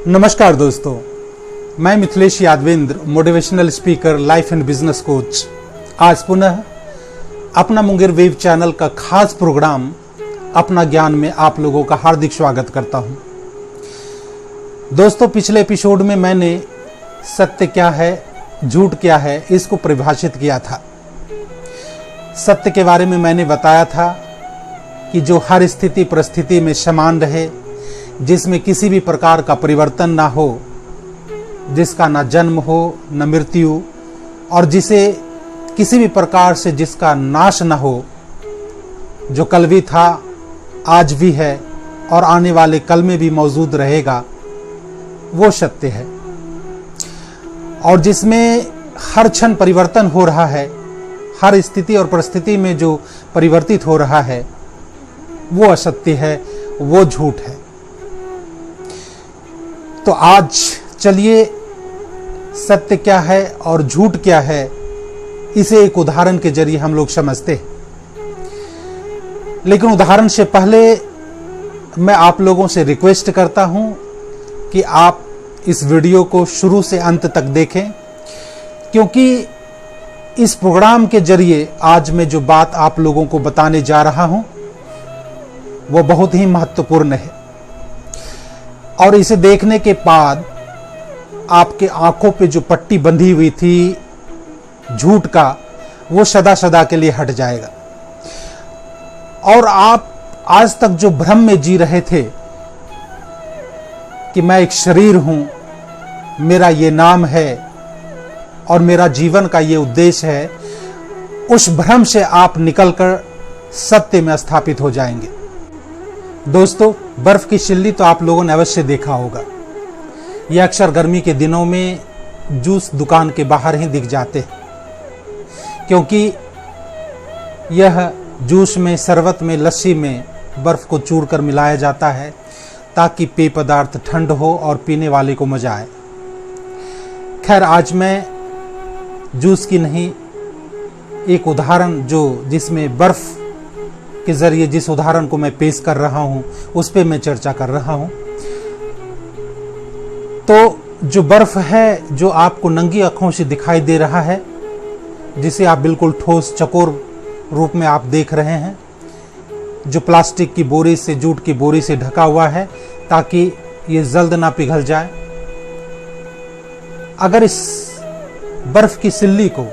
नमस्कार दोस्तों, मैं Mithilesh Yadavendra, motivational speaker, life and business coach, आज पुनः अपना मुंगेर वेब चैनल का खास प्रोग्राम अपना ज्ञान में आप लोगों का हार्दिक स्वागत करता हूं। दोस्तों, पिछले एपिसोड में मैंने सत्य क्या है, झूठ क्या है, इसको परिभाषित किया था। सत्य के बारे में मैंने बताया था कि जो हर स्थिति परिस्थिति में समान रहे, जिसमें किसी भी प्रकार का परिवर्तन ना हो, जिसका ना जन्म हो न मृत्यु, और जिसे किसी भी प्रकार से जिसका नाश ना हो, जो कल भी था, आज भी है और आने वाले कल में भी मौजूद रहेगा, वो सत्य है। और जिसमें हर क्षण परिवर्तन हो रहा है, हर स्थिति और परिस्थिति में जो परिवर्तित हो रहा है, वो असत्य है, वो झूठ है। तो आज चलिए सत्य क्या है और झूठ क्या है, इसे एक उदाहरण के जरिए हम लोग समझते हैं। लेकिन उदाहरण से पहले मैं आप लोगों से रिक्वेस्ट करता हूं कि आप इस वीडियो को शुरू से अंत तक देखें, क्योंकि इस प्रोग्राम के जरिए आज मैं जो बात आप लोगों को बताने जा रहा हूं वो बहुत ही महत्वपूर्ण है। और इसे देखने के बाद आपके आंखों पे जो पट्टी बंधी हुई थी झूठ का, वो सदा सदा के लिए हट जाएगा। और आप आज तक जो भ्रम में जी रहे थे कि मैं एक शरीर हूं, मेरा ये नाम है और मेरा जीवन का ये उद्देश्य है, उस भ्रम से आप निकलकर सत्य में स्थापित हो जाएंगे। दोस्तों, बर्फ की सिल्ली तो आप लोगों ने अवश्य देखा होगा। यह अक्सर गर्मी के दिनों में जूस दुकान के बाहर ही दिख जाते हैं, क्योंकि यह जूस में, शरबत में, लस्सी में बर्फ को चूर कर मिलाया जाता है ताकि पेय पदार्थ ठंड हो और पीने वाले को मजा आए। खैर, आज मैं जूस की नहीं, एक उदाहरण जिसमें बर्फ के जरिए जिस उदाहरण को मैं पेश कर रहा हूं, उस पे मैं चर्चा कर रहा हूं। तो जो बर्फ है, जो आपको नंगी आंखों से दिखाई दे रहा है, जिसे आप बिल्कुल ठोस चकोर रूप में आप देख रहे हैं, जो प्लास्टिक की बोरी से, जूट की बोरी से ढका हुआ है ताकि ये जल्द ना पिघल जाए। अगर इस बर्फ की सिल्ली को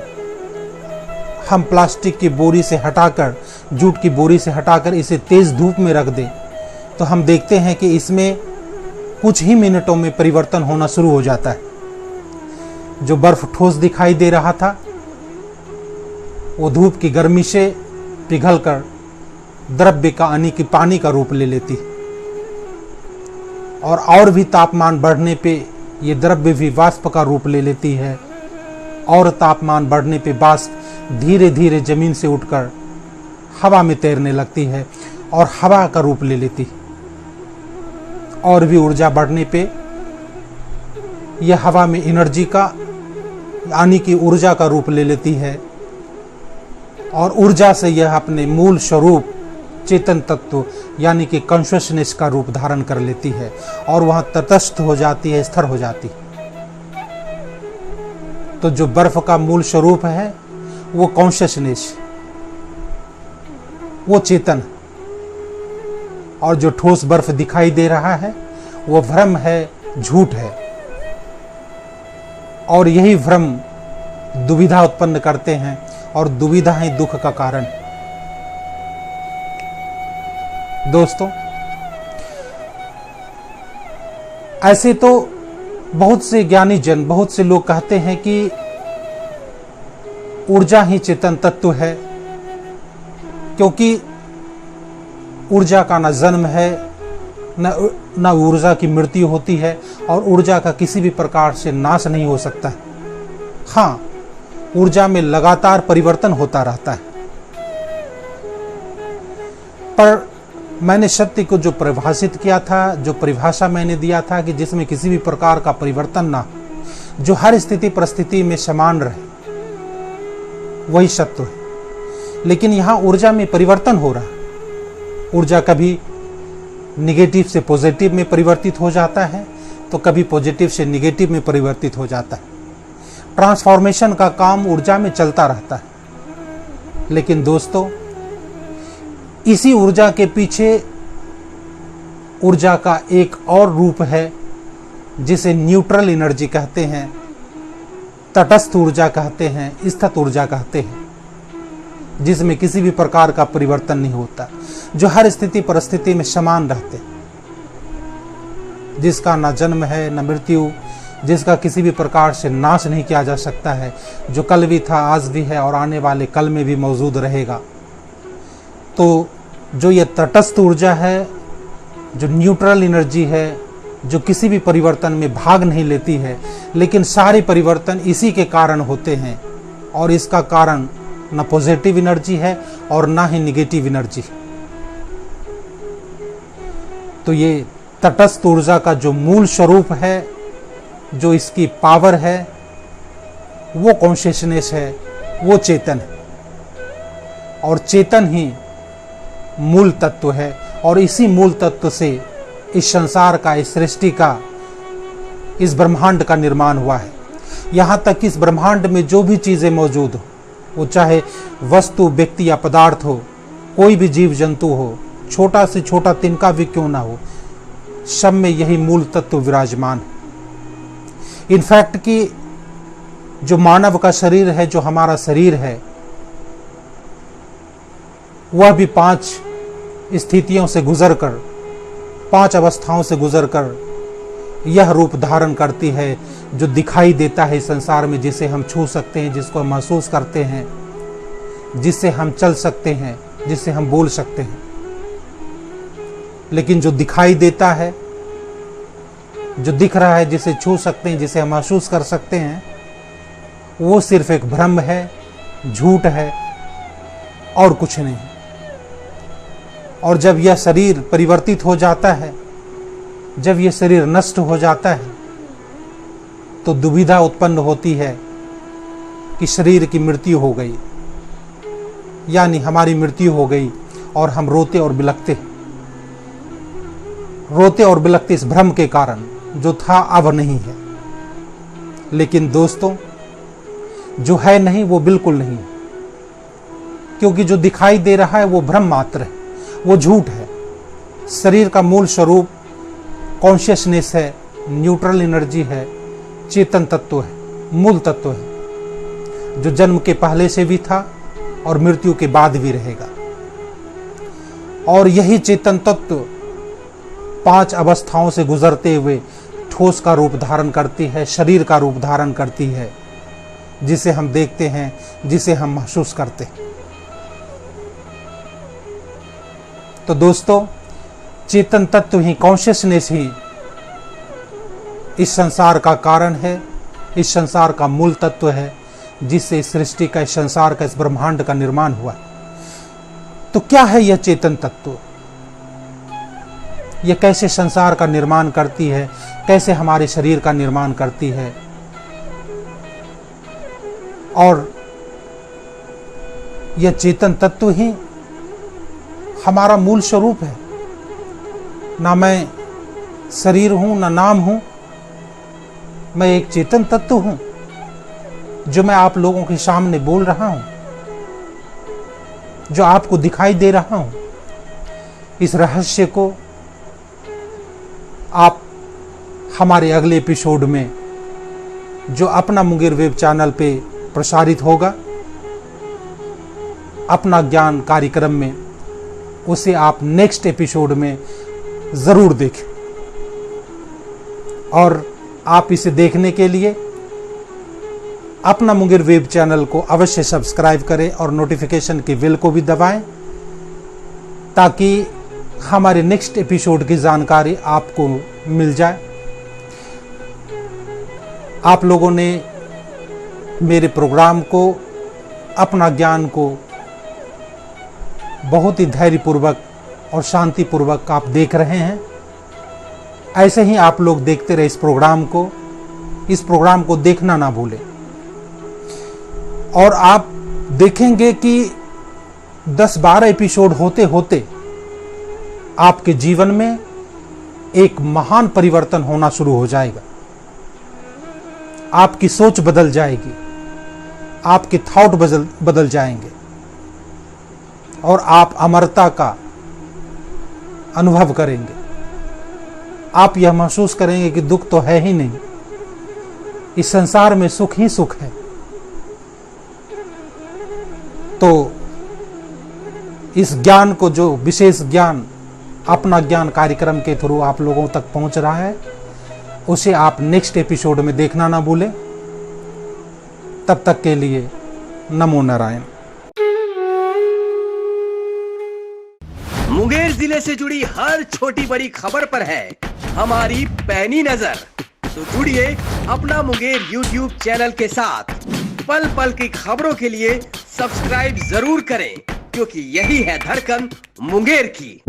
हम प्लास्टिक की बोरी से हटाकर, जूट की बोरी से हटाकर इसे तेज धूप में रख दें, तो हम देखते हैं कि इसमें कुछ ही मिनटों में परिवर्तन होना शुरू हो जाता है। जो बर्फ ठोस दिखाई दे रहा था, वो धूप की गर्मी से पिघलकर द्रव्य का, यानी कि पानी का रूप ले लेती है। और भी तापमान बढ़ने पे ये द्रव्य भी वाष्प का रूप ले लेती है, और तापमान बढ़ने पे वाष्प धीरे धीरे जमीन से उठकर हवा में तैरने लगती है और हवा का रूप ले लेती है। और भी ऊर्जा बढ़ने पे यह हवा में एनर्जी का, यानी कि ऊर्जा का रूप ले लेती है, और ऊर्जा से यह अपने मूल स्वरूप चेतन तत्व, यानी कि कॉन्शियसनेस का रूप धारण कर लेती है और वहां तटस्थ हो जाती है, स्थिर हो जाती है। तो जो बर्फ का मूल स्वरूप है वो कॉन्शियसनेस, वो चेतन, और जो ठोस बर्फ दिखाई दे रहा है वो भ्रम है, झूठ है। और यही भ्रम दुविधा उत्पन्न करते हैं, और दुविधा ही दुख का कारण। दोस्तों, ऐसे तो बहुत से ज्ञानी जन, बहुत से लोग कहते हैं कि ऊर्जा ही चेतन तत्व है, क्योंकि ऊर्जा का न जन्म है, न ऊर्जा की मृत्यु होती है, और ऊर्जा का किसी भी प्रकार से नाश नहीं हो सकता है। हाँ, ऊर्जा में लगातार परिवर्तन होता रहता है। पर मैंने सत्य को जो परिभाषित किया था, जो परिभाषा मैंने दिया था कि जिसमें किसी भी प्रकार का परिवर्तन ना, जो हर स्थिति परिस्थिति में समान रहे, वही सत्य है। लेकिन यहां ऊर्जा में परिवर्तन हो रहा है। ऊर्जा कभी निगेटिव से पॉजिटिव में परिवर्तित हो जाता है, तो कभी पॉजिटिव से निगेटिव में परिवर्तित हो जाता है। ट्रांसफॉर्मेशन का काम ऊर्जा में चलता रहता है। लेकिन दोस्तों, इसी ऊर्जा के पीछे ऊर्जा का एक और रूप है जिसे न्यूट्रल एनर्जी कहते हैं, तटस्थ ऊर्जा कहते हैं, स्थित ऊर्जा कहते हैं, जिसमें किसी भी प्रकार का परिवर्तन नहीं होता, जो हर स्थिति परिस्थिति में समान रहते, जिसका न जन्म है न मृत्यु, जिसका किसी भी प्रकार से नाश नहीं किया जा सकता है, जो कल भी था, आज भी है और आने वाले कल में भी मौजूद रहेगा। तो जो ये तटस्थ ऊर्जा है, जो न्यूट्रल एनर्जी है, जो किसी भी परिवर्तन में भाग नहीं लेती है, लेकिन सारे परिवर्तन इसी के कारण होते हैं, और इसका कारण न पॉजिटिव एनर्जी है और ना ही निगेटिव एनर्जी। तो ये तटस्थ ऊर्जा का जो मूल स्वरूप है, जो इसकी पावर है, वो कॉन्शियसनेस है, वो चेतन है, और चेतन ही मूल तत्व है। और इसी मूल तत्व से इस संसार का, इस सृष्टि का, इस ब्रह्मांड का निर्माण हुआ है। यहाँ तक कि इस ब्रह्मांड में जो भी चीज़ें मौजूद हो, वो चाहे वस्तु, व्यक्ति या पदार्थ हो, कोई भी जीव जंतु हो, छोटा से छोटा तिनका भी क्यों ना हो, सब में यही मूल तत्व विराजमान है। इनफैक्ट कि जो मानव का शरीर है, जो हमारा शरीर है, वह भी 5 स्थितियों से गुजरकर, 5 अवस्थाओं से गुजरकर यह रूप धारण करती है, जो दिखाई देता है इस संसार में, जिसे हम छू सकते हैं, जिसको हम महसूस करते हैं, जिससे हम चल सकते हैं, जिससे हम बोल सकते हैं। लेकिन जो दिखाई देता है, जो दिख रहा है, जिसे छू सकते हैं, जिसे हम महसूस कर सकते हैं, वो सिर्फ एक भ्रम है, झूठ है और कुछ नहीं। और जब यह शरीर परिवर्तित हो जाता है, जब यह शरीर नष्ट हो जाता है, तो दुविधा उत्पन्न होती है कि शरीर की मृत्यु हो गई, यानी हमारी मृत्यु हो गई, और हम रोते और बिलखते इस भ्रम के कारण, जो था अब नहीं है। लेकिन दोस्तों, जो है नहीं वो बिल्कुल नहीं है, क्योंकि जो दिखाई दे रहा है वो भ्रम मात्र है, वो झूठ है। शरीर का मूल स्वरूप कॉन्शियसनेस है, न्यूट्रल एनर्जी है, चेतन तत्व है, मूल तत्व है, जो जन्म के पहले से भी था और मृत्यु के बाद भी रहेगा। और यही चेतन तत्व 5 अवस्थाओं से गुजरते हुए ठोस का रूप धारण करती है, शरीर का रूप धारण करती है, जिसे हम देखते हैं, जिसे हम महसूस करते हैं। तो दोस्तों, चेतन तत्व ही, कॉन्शियसनेस ही इस संसार का कारण है, इस संसार का मूल तत्व है, जिससे इस सृष्टि का, इस संसार का, इस ब्रह्मांड का निर्माण हुआ। तो क्या है यह चेतन तत्व? यह कैसे संसार का निर्माण करती है, कैसे हमारे शरीर का निर्माण करती है? और यह चेतन तत्व ही हमारा मूल स्वरूप है। ना मैं शरीर हूं, ना नाम हूं, मैं एक चेतन तत्व हूं, जो मैं आप लोगों के सामने बोल रहा हूं, जो आपको दिखाई दे रहा हूं। इस रहस्य को आप हमारे अगले एपिसोड में, जो अपना मुंगेर वेब चैनल पे प्रसारित होगा, अपना ज्ञान कार्यक्रम में, उसे आप नेक्स्ट एपिसोड में ज़रूर देखें। और आप इसे देखने के लिए अपना मुंगेर वेब चैनल को अवश्य सब्सक्राइब करें और नोटिफिकेशन की बेल को भी दबाएं, ताकि हमारे नेक्स्ट एपिसोड की जानकारी आपको मिल जाए। आप लोगों ने मेरे प्रोग्राम को, अपना ज्ञान को बहुत ही धैर्यपूर्वक और शांतिपूर्वक आप देख रहे हैं। ऐसे ही आप लोग देखते रहे इस प्रोग्राम को देखना ना भूलें। और आप देखेंगे कि 10-12 एपिसोड होते होते आपके जीवन में एक महान परिवर्तन होना शुरू हो जाएगा। आपकी सोच बदल जाएगी, आपके थॉट बदल जाएंगे और आप अमरता का अनुभव करेंगे। आप यह महसूस करेंगे कि दुख तो है ही नहीं, इस संसार में सुख ही सुख है। तो इस ज्ञान को, जो विशेष ज्ञान अपना ज्ञान कार्यक्रम के थ्रू आप लोगों तक पहुंच रहा है, उसे आप नेक्स्ट एपिसोड में देखना ना भूलें। तब तक के लिए नमो नारायण। मुंगेर जिले से जुड़ी हर छोटी बड़ी खबर पर है हमारी पैनी नजर। तो जुड़िए अपना मुंगेर YouTube चैनल के साथ। पल पल की खबरों के लिए सब्सक्राइब जरूर करें, क्योंकि यही है धड़कन मुंगेर की।